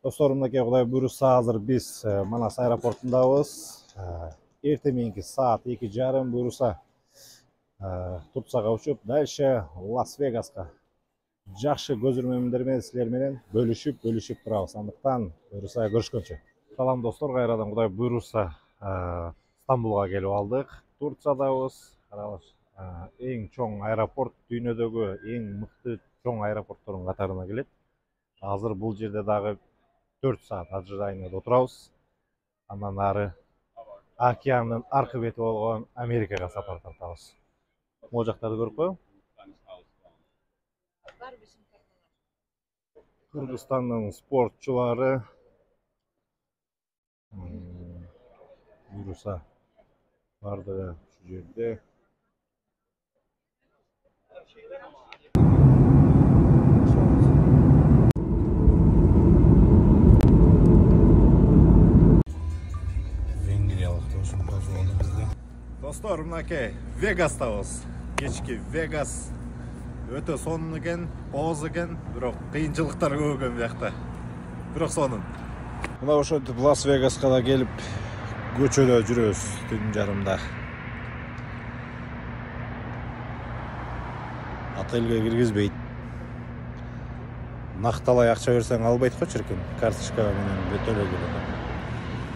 Досторым, мынакей Кудай буйруса азыр биз Манас аэропортундабыз. Эртең мененки саат 2:30 буйруса Турцияга учуп, дальше Лас-Вегаска жакшы көзөрмөмдөр менен силер менен бөлүшүп турабыз. Андыктан буйруса көрүшкөнчө. Салам достор, кайрадан Кудай буйруса Стамбулга келип алдык. Турциядабыз. Караңыз, эң чоң аэропорт, дүйнөдөгү эң мыкты чоң аэропорттордун катарына келет. Азыр бул жерде дагы 4 saat ожиданиеде отурабыз. Андан ары океандын аркы бети болгон Америкага сапар тартабыз. Могу жактарды көрүп коеюң. Кыргызстандын спортчулары буйруса бардыгы ушу жерде. Достор, мынакей Вегастабыз. Кечки Вегас өтө сонун экен, кооз экен, бирок кыйынчылыктар көп экен биякта. Бирок сонун. Мына ошентип Лас-Вегаска да келип көчөдө жүрөбүз түн жарымда. Отелге киргизбейт. Накталай акча берсең албайт го чиркин, карточка менен төлөп келет.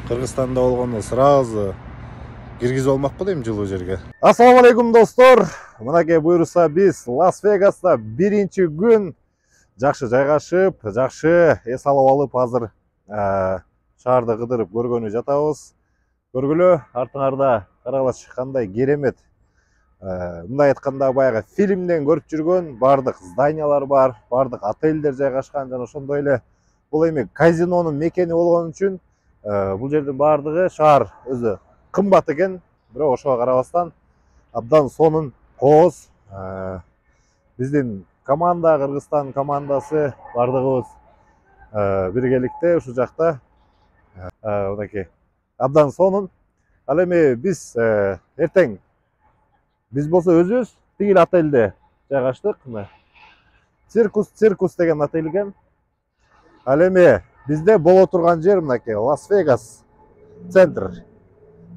Кыргызстанда болгондо сразу киргизип алмак го дейм жылуу жерге. Ассаламу алейкум достор. Мынакей буйруса биз Лас-Вегаста биринчи күн жакшы жайгашып, жакшы эс алып алып, азыр шаарды кыдырып көргөнү жатабыз. Көргүлө, артыңарда карагылачы кандай керемет. Мындай айтканда баягы фильмден көрүп жүргөн бардык зданиялар бар, бардык отелдер жайгашкан жана ошондой эле бул эми казинонун мекени болгон үчүн бул жердин бардыгы шаар өзү кымбат экен, бирок ошого карабастан абдан сонун, кооз. Биздин команда, Кыргызстан командасы бардыгыбыз биргеликте ушул жакта. Мынакей абдан сонун. Ал эми биз эртең биз болсо өзүбүз тигил отелде жайгаштык. Циркус деген отель экен. Ал эми бизде боло турган жер мынакей Лас-Вегас центр.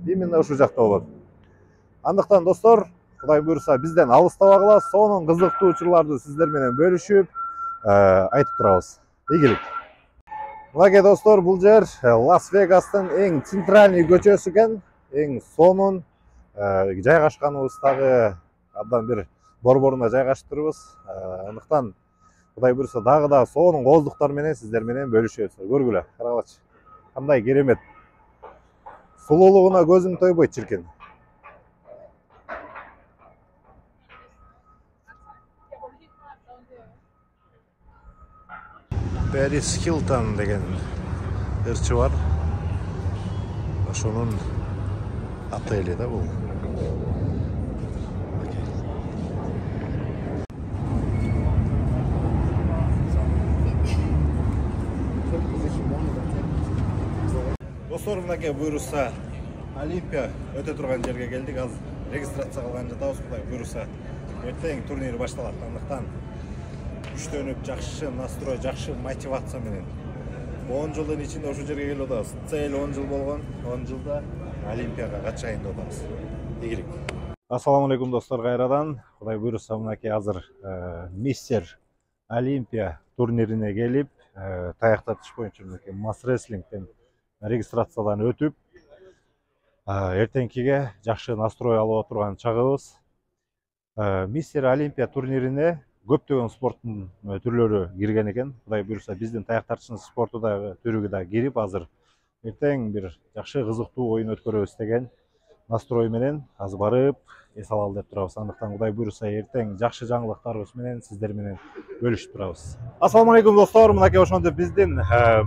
Именно ушул жакта болот. Андыктан достор, Кудай буйруса бизден алыстабагыла, сонун кызыктуу учурларды сиздер менен бөлүшүп айтып турабыз. Ийгилик. Мынакей достор, бул жер Лас-Вегастын эң центральный көчөсү экен, эң сонун. Жайгашканыбыз дагы абдан бир борборуна жайгаштырбыз. Андыктан Кудай буйруса дагы да сонун кооздуктар менен сиздер менен бөлүшөбүз. Көргүлө, карагылачы. Кандай керемет. Сулуулугуна көзүм тойбойт чиркин. Paris Hilton деген ырчы бар. Ошонун отели да бул. Достор, мынакей буйруса Олимпия өтө турган жерге келдик. Азыр регистрация кылган жатабыз. Кудай буйруса эртең турнир башталат. Андыктан күчтөнүп, жакшы настрой, жакшы мотивация менен 10 жылдын ичинде ошол жерге келип атабыз. Цель 10 жыл болгон. 10 жылда Олимпияга катышайын деп атабыз. Ийгилик. Ассаламу алейкум достор, кайрадан. Кудай буйруса мынакей азыр Мистер Олимпия турнирине келип, таяктатыш боюнча мынакей масс рестлингден регистрациядан өтүп, эртеңкиге жакшы настрой алып отурган чагыбыз. Мистер Олимпия турнирине көптөгөн спорттун түрлөрү кирген экен. Кудай буйруса биздин таяктартыштын спорту да түрүгү да кирип, азыр эртең бир жакшы кызыктуу оюн өткөрөбүз деген настрой менен азыр барып эс алалы деп турабыз. Андыктан Кудай буйруса эртең жакшы жаңылыктарыбыз менен сиздер менен бөлүшүп турабыз. Ассаламу алейкум достор, мынакей ошондо биздин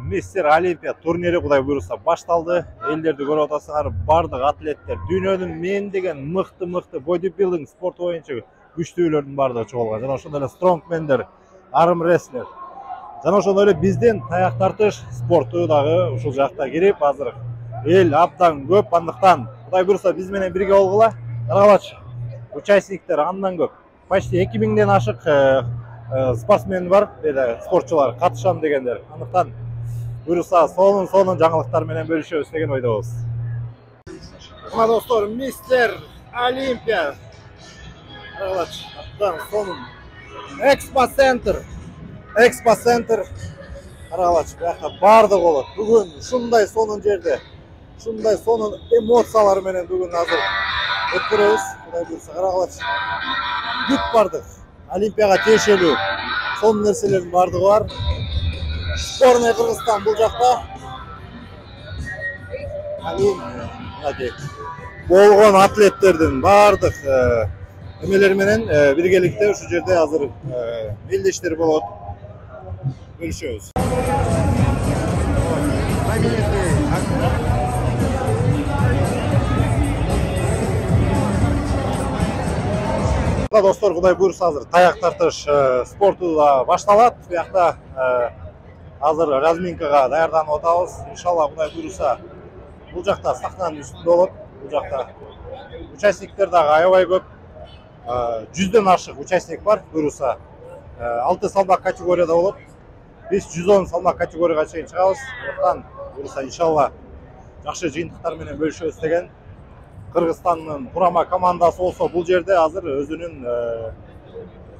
Мистер Олимпия турнири Кудай буйруса башталды. Элдерди көрүп атасыңар, бардык атлеттер, дүйнөнүн мен деген мыкты бодибилдинг спорту боюнча күчтүүлөрдүн бардыгы чогулган. Жана ошондой эле стронгмендер, арм рестлер. Жана ошондой эле биздин таяк тартыш спорту дагы ушул жакта кирип, азыр эл абдан көп. Андыктан Кудай буйруса биз менен бирге болгула. Карагылачы, участниктер андан көп. Почти 2000ден ашык спортсмен бар, спортчулар катышам дегендер. Андыктан Buyursa sonun жаңылыктар менен бөлүшөбүз деген ойдобуз. Мына достор, Мистер Олимпия. Аптан сонун Экспо Центр. Карагалач, бияка бардык болот. Бүгүн ушундай сонун жерде, ушундай сонун эмоциялар менен бүгүн азыр өткөрөбүз. Кудай буйрса, карагалач. Бүт бардык. Олимпияга тиешелүү сонун нерселердин бардыгы бар. Сборная Кыргызстан бул жакта. Анан болгон атлеттердин бардык эмелер менен биргеликте ушу жерде азыр белдештер болот. Бөлүшөбүз. Достор, Кудай буйрса азыр таяк тартыш спорту да башталат. Биякта азыр разминкага даярданып атабыз. Иншалла Кудай буйрса бул жакта сахнанын үстүндө болот. Бул жакта участниктер дагы аябай көп. 100дөн ашык участник бар буйрса. 6 салмак категорияда болот. Биз 110 салмак категорияга чейин чыгабыз. Ортан буйрса иншалла жакшы жыйынтыктар менен бөлүшөбүз деген. Кыргызстандын курама командасы болсо бул жерде азыр өзүнүн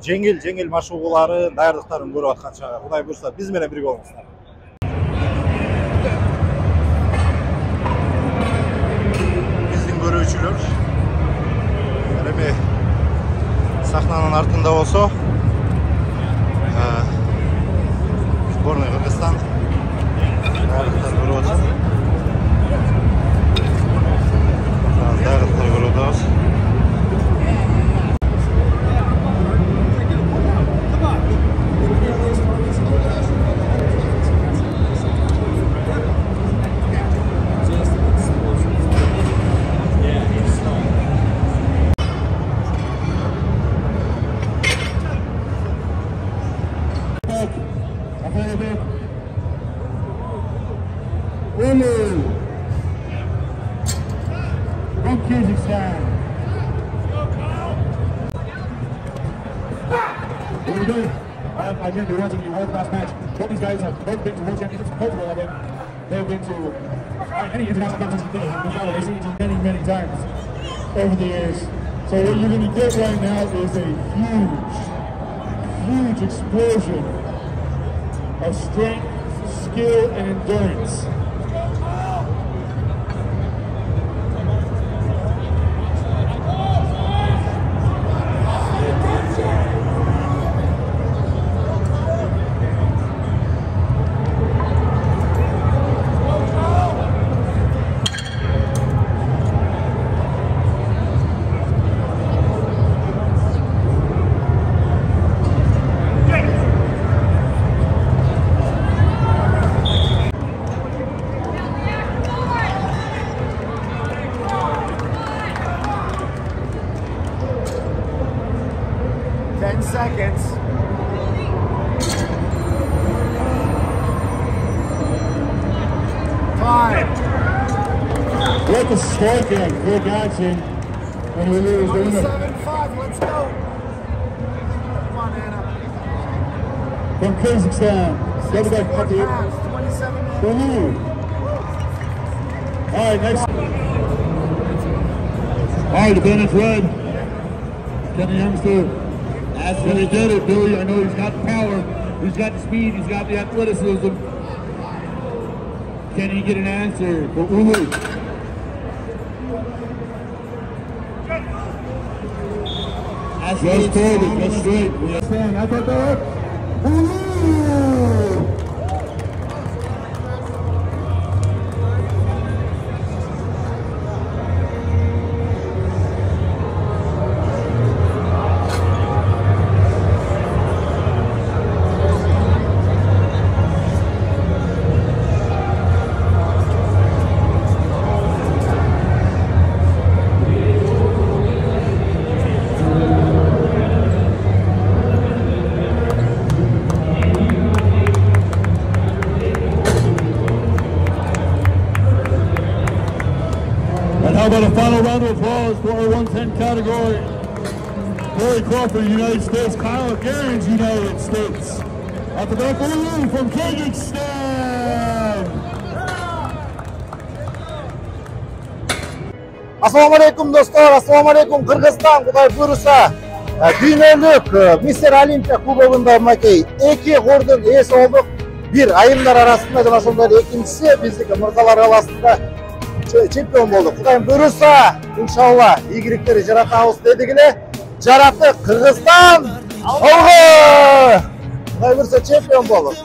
жеңил машыгууларын, даярдыктарын көрүп аткан чагы. Кудай буйрса биз менен бирге болуңуздар. Биздин көрүүчүлөр эми сахнанын артында болсо сборная Кыргызстан даярдыктарын көрүп атат. Даярдыктар көрүп атабыз. From Kazakhstan. Here we go. I've been watching the world class match. Both these guys have both been to world championships, multiple of them. They've been to any international competition they've seen many times over the years. So what you're going to get right now is a huge explosion of strength, skill, and endurance. Seconds. Five. What the strike in quick action when we lose the winner. 27-5, let's go. Come on, Anna. From Kazakhstan. Double back up here. 27. All right, next. All right, the bandit's red. Kenny Youngster. Can he get it, Billy? I know he's got the power, he's got the speed, he's got the athleticism. Can he get an answer for Ulu? Just forward, just straight. I thought that. Ulu! How about a final round of applause for our 110 category? Corey Crawford, United States. Kyle Gerrans, United States. At the back, Ulu from Kazakhstan. Ассалаумағалейкум достар, ассалаумағалейкум Қырғызстан, Құдай бұйырса. Дүйнөлүк Мистер Олимпия кубогунда мынакей 2 қордың ээси болдук. Бир айымдар арасында жана ошондой экинчиси биздики Мырзалар арасында чемпион болдук. Кудайым буйрса, иншалла ийгиликтери жаратабыз дедик эле. Жараттык Кыргызстан! Алга! Кудай буйрса чемпион болдук.